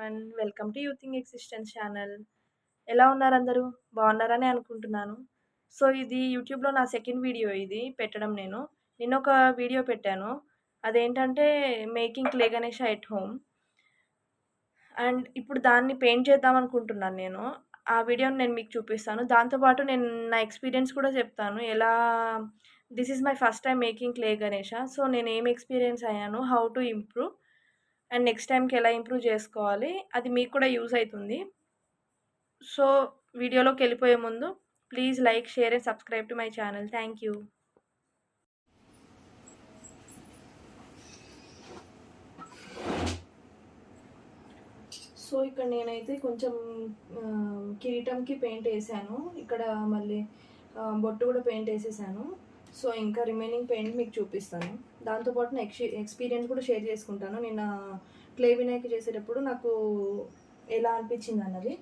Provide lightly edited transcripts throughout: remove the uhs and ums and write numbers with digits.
Everyone. Welcome to youthing existence channel. ఎలా ఉన్నారు అందరూ? బాగున్నారని అనుకుంటున్నాను. సో, ఇది యూట్యూబ్‌లో నా సెకండ్ వీడియో ఇది పెట్టడం నేను. నిన్నొక వీడియో పెట్టాను. అదేంటంటే making clay Ganesha at home. And ఇప్పుడు దాన్ని పెయింట్ చేద్దాం అనుకుంటున్నాను నేను. ఆ వీడియోని నేను మీకు చూపిస్తాను. దాంతో పాటు నేను నా ఎక్స్‌పీరియన్స్ కూడా చెప్తాను. This is my first time making clay Ganesha. So, నేను ఏం ఎక్స్‌పీరియన్స్ అయ్యాను, how to improve and next టైమ్‌కి ఎలా ఇంప్రూవ్ చేసుకోవాలి, అది మీకు కూడా యూజ్ అయితుంది. సో, వీడియోలోకెళ్ళిపోయే ముందు please like, share and subscribe to my channel. Thank you. So, ఇక్కడ నేనైతే కొంచెం కిరీటంకి పెయింట్ వేసాను. ఇక్కడ మళ్ళీ బొట్టు కూడా పెయింట్ వేసేసాను. సో, ఇంకా రిమైనింగ్ పెయింట్ మీకు చూపిస్తాను. దాంతోపాటు నా ఎక్స్పీరియన్స్ కూడా షేర్ చేసుకుంటాను. నిన్న క్లే వినాయక చేసేటప్పుడు నాకు ఎలా అనిపించింది అన్నది.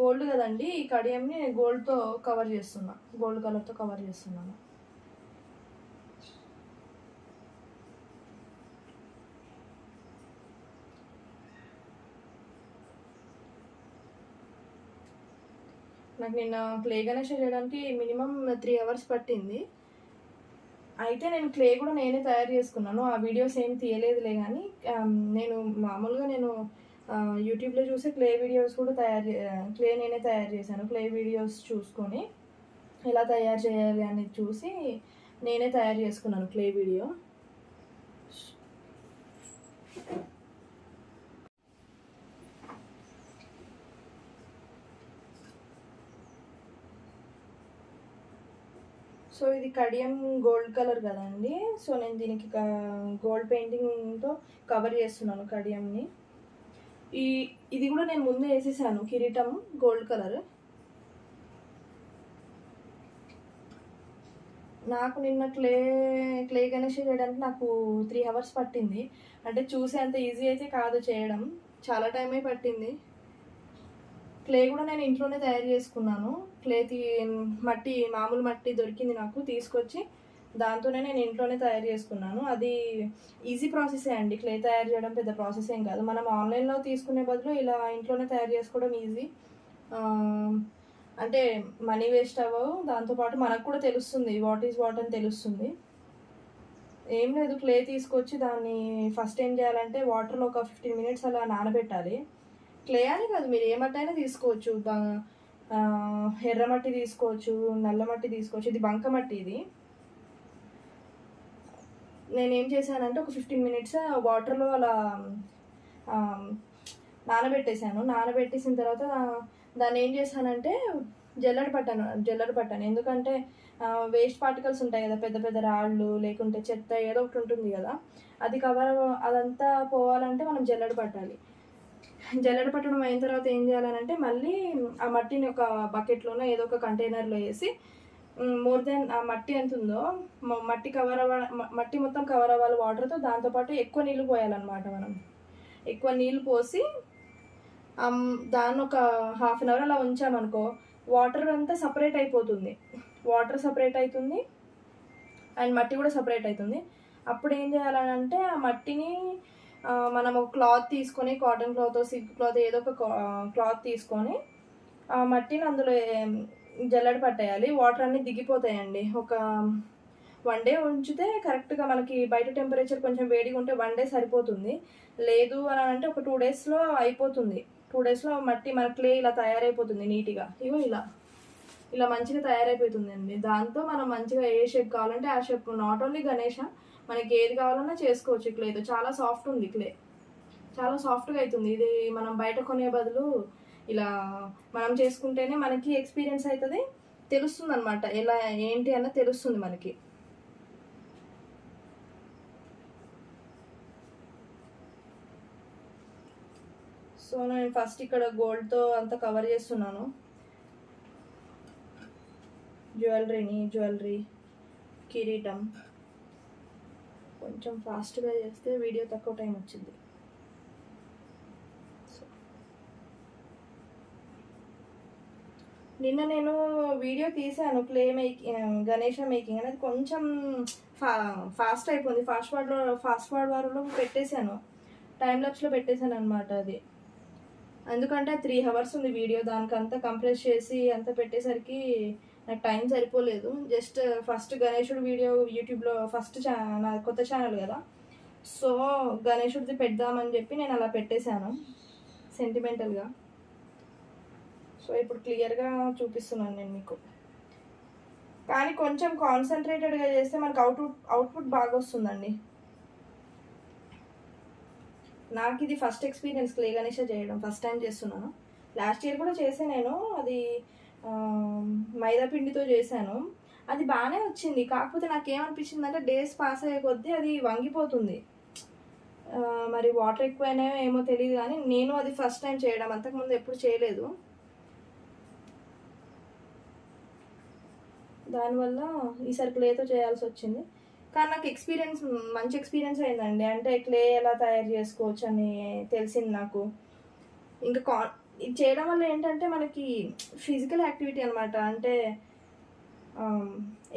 గోల్డ్ కదండి, ఈ కడియంని గోల్డ్తో కవర్ చేస్తున్నా, గోల్డ్ కలర్తో కవర్ చేస్తున్నాను. నాకు నిన్న క్లే గణేష చేయడానికి మినిమం 3 hours పట్టింది. అయితే నేను క్లే కూడా నేనే తయారు చేసుకున్నాను. ఆ వీడియోస్ ఏం తీయలేదులే కానీ నేను మామూలుగా యూట్యూబ్లో చూసి క్లే వీడియోస్ కూడా క్లే నేనే తయారు చేశాను. క్లే వీడియోస్ చూసుకొని ఎలా తయారు చేయాలి అనేది చూసి నేనే తయారు చేసుకున్నాను క్లే వీడియో. సో, ఇది కడియం గోల్డ్ కలర్ కదండి. సో, నేను దీనికి గోల్డ్ పెయింటింగ్తో కవర్ చేస్తున్నాను కడియంని. ఇది కూడా నేను ముందే వేసేసాను కిరీటం గోల్డ్ కలర్. నాకు నిన్న క్లే గణేష చేయడానికి నాకు 3 hours పట్టింది. అంటే చూసే అంత ఈజీ అయితే కాదు చేయడం, చాలా టైమే పట్టింది. క్లే కూడా నేను ఇంట్లోనే తయారు చేసుకున్నాను. మామూలు మట్టి దొరికింది నాకు, తీసుకొచ్చి దాంతోనే నేను ఇంట్లోనే తయారు చేసుకున్నాను. అది ఈజీ ప్రాసెసే అండి. క్లే తయారు చేయడం పెద్ద ప్రాసెస్ ఏం కాదు. మనం ఆన్లైన్లో తీసుకునే బదులు ఇలా ఇంట్లోనే తయారు చేసుకోవడం ఈజీ. అంటే మనీ వేస్ట్ అవ్వవు, దాంతోపాటు మనకు కూడా తెలుస్తుంది వాట్ ఈజ్ వాట్ అని తెలుస్తుంది. ఏం లేదు, క్లే తీసుకొచ్చి దాన్ని ఫస్ట్ ఏం చేయాలంటే వాటర్లో ఒక 15 minutes అలా నానబెట్టాలి. క్లే అని కాదు, మీరు ఏ మట్టి అయినా తీసుకోవచ్చు. ఎర్రమట్టి తీసుకోవచ్చు, నల్ల మట్టి తీసుకోవచ్చు. ఇది బంకమట్టి. ఇది నేనేం చేశానంటే ఒక 15 minutes వాటర్లో అలా నానబెట్టేశాను. నానబెట్టేసిన తర్వాత దాన్ని ఏం చేశానంటే జల్లెడ పట్టాను. ఎందుకంటే వేస్ట్ పార్టికల్స్ ఉంటాయి కదా, పెద్ద పెద్ద రాళ్ళు లేకుంటే చెత్త ఏదో ఒకటి ఉంటుంది కదా, అదంతా పోవాలంటే మనం జల్లెడ పట్టాలి. జల్లెడ పట్టడం అయిన తర్వాత ఏం చేయాలనంటే మళ్ళీ ఆ మట్టిని ఒక బకెట్లోనో ఏదో ఒక కంటైనర్లో వేసి మోర్ దెన్ ఆ మట్టి ఎంత ఉందో మట్టి మొత్తం కవర్ అవ్వాలి వాటర్తో. దాంతోపాటు ఎక్కువ నీళ్ళు పోయాలన్నమాట. మనం ఎక్కువ నీళ్ళు పోసి దాన్ని ఒక 1/2 hour అలా ఉంచామనుకో, వాటర్ అంతా సపరేట్ అయిపోతుంది. వాటర్ సపరేట్ అవుతుంది అండ్ మట్టి కూడా సపరేట్ అవుతుంది. అప్పుడు ఏం చేయాలనంటే ఆ మట్టిని మనం ఒక క్లాత్ తీసుకొని, కాటన్ క్లాత్, సిల్క్ క్లాత్, ఏదో ఒక క్లాత్ తీసుకొని ఆ మట్టిని అందులో జల్లెడ పట్టేయాలి. వాటర్ అన్నీ దిగిపోతాయండి. ఒక 1 day ఉంచితే కరెక్ట్గా మనకి బయట టెంపరేచర్ కొంచెం వేడిగా ఉంటే 1 day సరిపోతుంది. లేదు అని అంటే ఒక 2 daysలో అయిపోతుంది. 2 daysలో మట్టి మన క్లే ఇలా తయారైపోతుంది నీట్గా. ఇలా మంచిగా తయారైపోతుంది అండి. దాంతో మనం మంచిగా ఏ షేప్ కావాలంటే ఆ షేప్, నాట్ ఓన్లీ గణేష, మనకి ఏది కావాలన్నా చేసుకోవచ్చు. క్లేతో చాలా సాఫ్ట్ ఉంది. క్లే చాలా సాఫ్ట్గా అవుతుంది. ఇది మనం బయట కొనే బదులు ఇలా మనం చేసుకుంటేనే మనకి ఎక్స్పీరియన్స్ అవుతుంది, తెలుస్తుంది అనమాట ఎలా ఏంటి అన్న తెలుస్తుంది మనకి. సో, నేను ఫస్ట్ ఇక్కడ గోల్డ్తో అంతా కవర్ చేస్తున్నాను జ్యువెలరీ, కిరీటం. కొంచెం ఫాస్ట్గా చేస్తే వీడియో తక్కువ టైం వచ్చింది. నిన్న నేను వీడియో తీసాను క్లే మేకింగ్, గణేష మేకింగ్ అనేది కొంచెం ఫా ఫాస్ట్ అయిపోయింది. ఫాస్ట్ ఫార్వర్డ్లో పెట్టేశాను, టైం లాప్స్లో పెట్టేశాను అనమాట అది. ఎందుకంటే 3 hours ఉంది వీడియో, దానికంతా కంప్రెస్ చేసి అంతా పెట్టేసరికి నాకు టైం సరిపోలేదు. జస్ట్ ఫస్ట్ గణేశుడు వీడియో యూట్యూబ్లో ఫస్ట్ నా కొత్త ఛానల్ కదా, సో గణేశుడిది పెడదామని చెప్పి నేను అలా పెట్టేశాను సెంటిమెంటల్గా. సో ఇప్పుడు క్లియర్గా చూపిస్తున్నాను నేను మీకు. కానీ కొంచెం కాన్సన్ట్రేటెడ్గా చేస్తే మనకు అవుట్పుట్ బాగా వస్తుందండి. నాకు ఇది ఫస్ట్ ఎక్స్పీరియన్స్ క్లే గణేష చేయడం, ఫస్ట్ టైం చేస్తున్నాను. లాస్ట్ ఇయర్ కూడా చేసాను నేను, అది మైదా పిండితో చేశాను. అది బాగానే వచ్చింది. కాకపోతే నాకేమనిపించింది అంటే డేస్ పాస్ అయ్యే కొద్దీ అది వంగిపోతుంది. మరి వాటర్ ఎక్కువైనాయో ఏమో తెలియదు, కానీ నేను అది ఫస్ట్ టైం చేయడం, అంతకుముందు ఎప్పుడు చేయలేదు. దానివల్ల ఈసారి క్లేతో చేయాల్సి వచ్చింది. కానీ నాకు మంచి ఎక్స్పీరియన్స్ అయిందండి. అంటే క్లే ఎలా తయారు చేసుకోవచ్చు అని తెలిసింది నాకు. ఇంకా ఇది చేయడం వల్ల ఏంటంటే మనకి ఫిజికల్ యాక్టివిటీ అనమాట. అంటే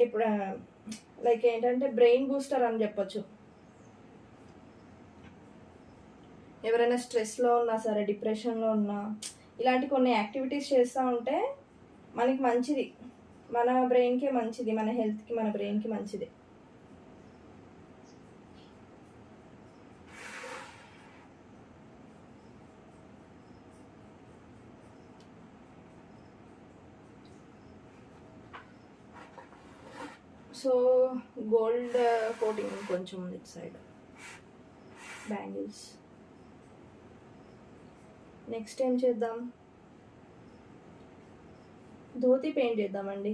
ఇప్పుడు లైక్ ఏంటంటే బ్రెయిన్ బూస్టర్ అని చెప్పొచ్చు. ఎవరైనా స్ట్రెస్లో ఉన్నా సరే, డిప్రెషన్లో ఉన్నా, ఇలాంటి కొన్ని యాక్టివిటీస్ చేస్తూ ఉంటే మనకి మంచిది, మన బ్రెయిన్కి మంచిది, మన హెల్త్కి, మన బ్రెయిన్కి మంచిది. సో గోల్డ్ కోటింగ్ కొంచెం ఇటు సైడ్ బ్యాంగిల్స్. నెక్స్ట్ ఏం చేద్దాం, ధోతి పెయింట్ చేద్దామండి.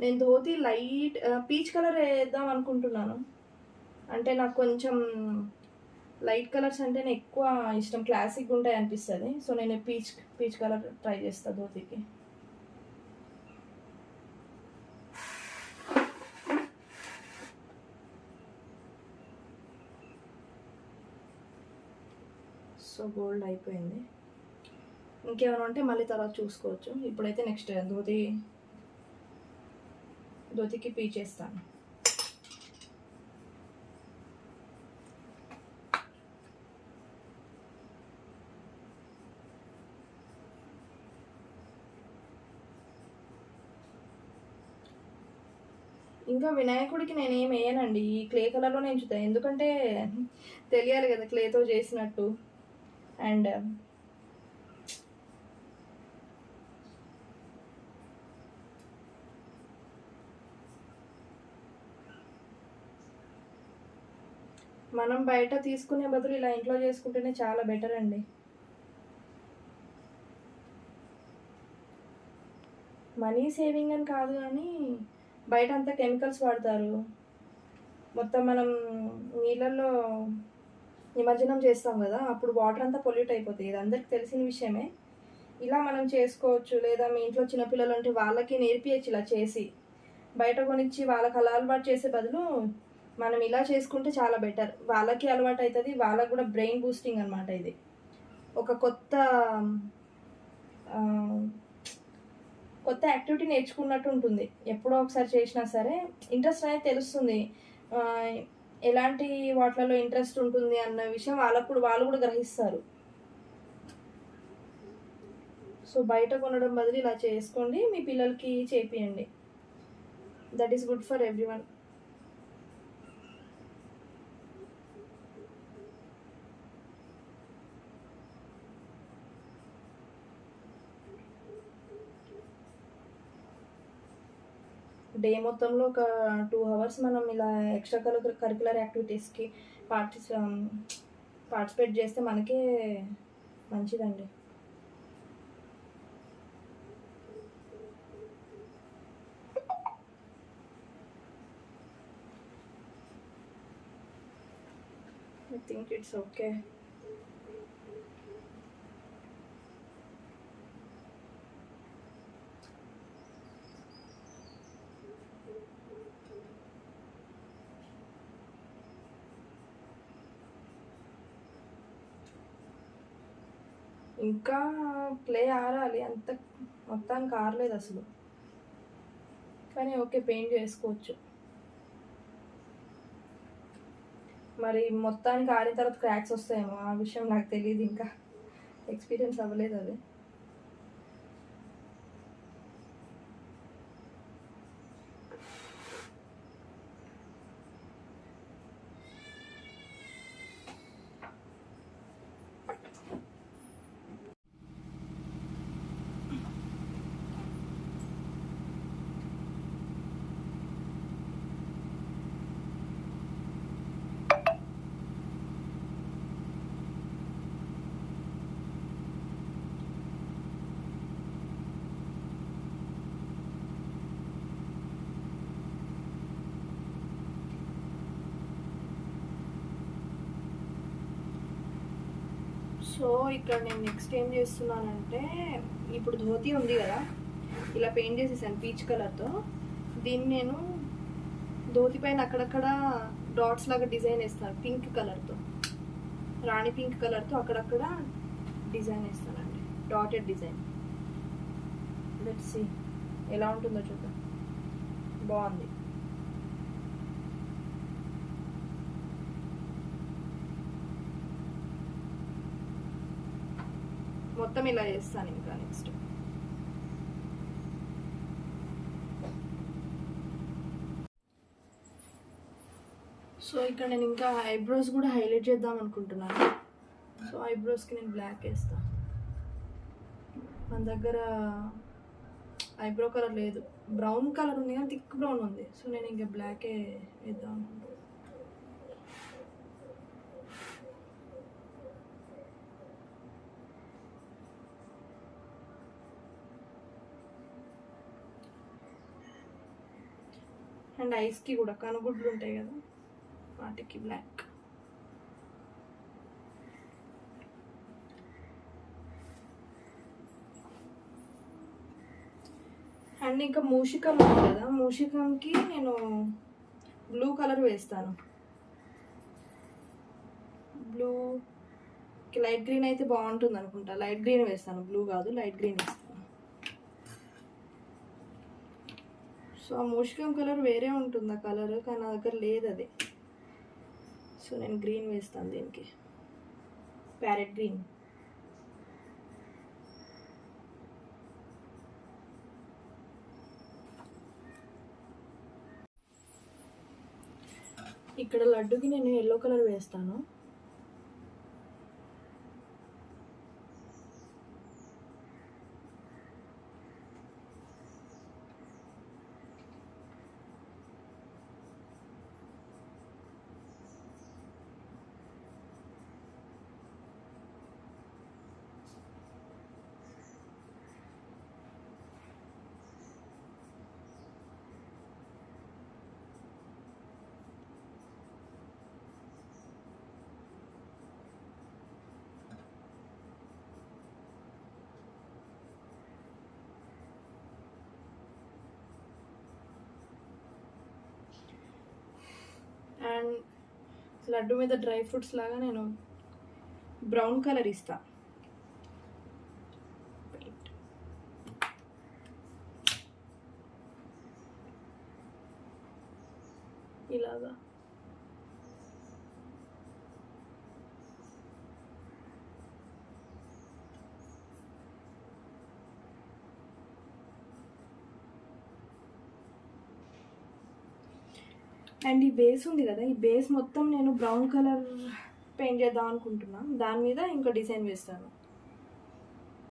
నేను ధోతి లైట్ పీచ్ కలర్ వేద్దాం అనుకుంటున్నాను. అంటే నాకు కొంచెం లైట్ కలర్స్ అంటేనే ఎక్కువ ఇష్టం, క్లాసిక్గా ఉంటాయి అనిపిస్తుంది. సో నేను పీచ్ కలర్ ట్రై చేస్తాను ధోతికి. సో గోల్డ్ అయిపోయింది. ఇంకేమైనా ఉంటే మళ్ళీ తర్వాత చూసుకోవచ్చు. ఇప్పుడైతే నెక్స్ట్ ధోతికి పీచేస్తాను. ఇంకా వినాయకుడికి నేనేం వేయనండి, ఈ క్లే కలర్లో నేను చూద్దాను. ఎందుకంటే తెలియాలి కదా క్లేతో చేసినట్టు. అండ్ మనం బయట తీసుకునే బదులు ఇలా ఇంట్లో చేసుకుంటేనే చాలా బెటర్ అండి. మనీ సేవింగ్ అని కాదు, కానీ బయట అంతా కెమికల్స్ వాడతారు. మొత్తం మనం నీళ్ళల్లో నిమజ్జనం చేస్తాం కదా, అప్పుడు వాటర్ అంతా పొల్యూట్ అయిపోతాయి. ఇది అందరికి తెలిసిన విషయమే. ఇలా మనం చేసుకోవచ్చు. లేదా మీ ఇంట్లో చిన్నపిల్లలు ఉంటే వాళ్ళకి నేర్పించచ్చు ఇలా చేసి. బయట కొనిచ్చి వాళ్ళకి అలా అలవాటు చేసే బదులు మనం ఇలా చేసుకుంటే చాలా బెటర్. వాళ్ళకి అలవాటు అవుతుంది, వాళ్ళకి కూడా బ్రెయిన్ బూస్టింగ్ అనమాట. ఇది ఒక కొత్త యాక్టివిటీ నేర్చుకున్నట్టు ఉంటుంది. ఎప్పుడో ఒకసారి చేసినా సరే ఇంట్రెస్ట్ అనేది తెలుస్తుంది. ఎలాంటి వాటిలలో ఇంట్రెస్ట్ ఉంటుంది అన్న విషయం వాళ్ళు కూడా గ్రహిస్తారు. సో బయట కొనడం బదులు ఇలా చేసుకోండి, మీ పిల్లలకి చేపియండి. That is good for everyone. Day మొత్తంలో ఒక 2 hours మనం ఇలా ఎక్స్ట్రా కరికులర్ యాక్టివిటీస్కి పార్టిసిపేట్ చేస్తే మనకే మంచిదండి. I think it's okay. ఇంకా క్లే ఆరాలి, అంత మొత్తానికి ఆరలేదు అసలు. కానీ ఓకే, పెయింట్ చేసుకోవచ్చు. మరి మొత్తానికి ఆరిన తర్వాత క్రాక్స్ వస్తాయేమో, ఆ విషయం నాకు తెలియదు, ఇంకా ఎక్స్పీరియన్స్ అవ్వలేదు అది. సో ఇక్కడ నేను నెక్స్ట్ ఏం చేస్తున్నానంటే, ఇప్పుడు ధోతి ఉంది కదా, ఇలా పెయింట్ చేసేసాను పీచ్ కలర్తో. దీన్ని నేను ధోతి పైన అక్కడక్కడ డాట్స్ లాగా డిజైన్ వేస్తాను పింక్ కలర్తో, రాణి పింక్ కలర్తో అక్కడక్కడ డిజైన్ వేస్తానండి, డాటెడ్ డిజైన్. లెట్స్ సీ ఎలా ఉంటుందో చూద్దాం. బాగుంది. మొత్తం ఇలా చేస్తాను ఇంకా నెక్స్ట్. సో ఇక్కడ నేను ఇంకా ఐబ్రోస్ కూడా హైలైట్ చేద్దాం అనుకుంటున్నాను. సో ఐబ్రోస్కి నేను బ్లాక్ వేస్తాను. మన దగ్గర ఐబ్రో కలర్ లేదు, బ్రౌన్ కలర్ ఉంది కానీ థిక్ బ్రౌన్ ఉంది. సో నేను ఇంకా బ్లాకే వేద్దాం అనుకుంటున్నాను. అండ్ ఐస్కి కూడా కనుగుడ్లు ఉంటాయి కదా, వాటికి బ్లాక్. అండ్ ఇంకా మూషికం ఉంది కదా, మూషికంకి నేను బ్లూ కలర్ వేస్తాను. బ్లూకి లైట్ గ్రీన్ అయితే బాగుంటుంది అనుకుంటా, లైట్ గ్రీన్ వేస్తాను, బ్లూ కాదు లైట్ గ్రీన్ వేస్తాను. సో ఆ మూషికం కలర్ వేరే ఉంటుంది ఆ కలర్, కానీ నా దగ్గర లేదు అది. సో నేను గ్రీన్ వేస్తాను దీనికి, ప్యారెట్ గ్రీన్. ఇక్కడ లడ్డుకి నేను ఎల్లో కలర్ వేస్తాను. అండ్ లడ్డు మీద డ్రై ఫ్రూట్స్ లాగా నేను బ్రౌన్ కలర్ ఇస్తా. ఇలాగా అండ్ ఈ బేస్ ఉంది కదా, ఈ బేస్ మొత్తం నేను బ్రౌన్ కలర్ పెయింట్ చేద్దాం అనుకుంటున్నాను. దాని మీద ఇంకా డిజైన్ వేస్తాను.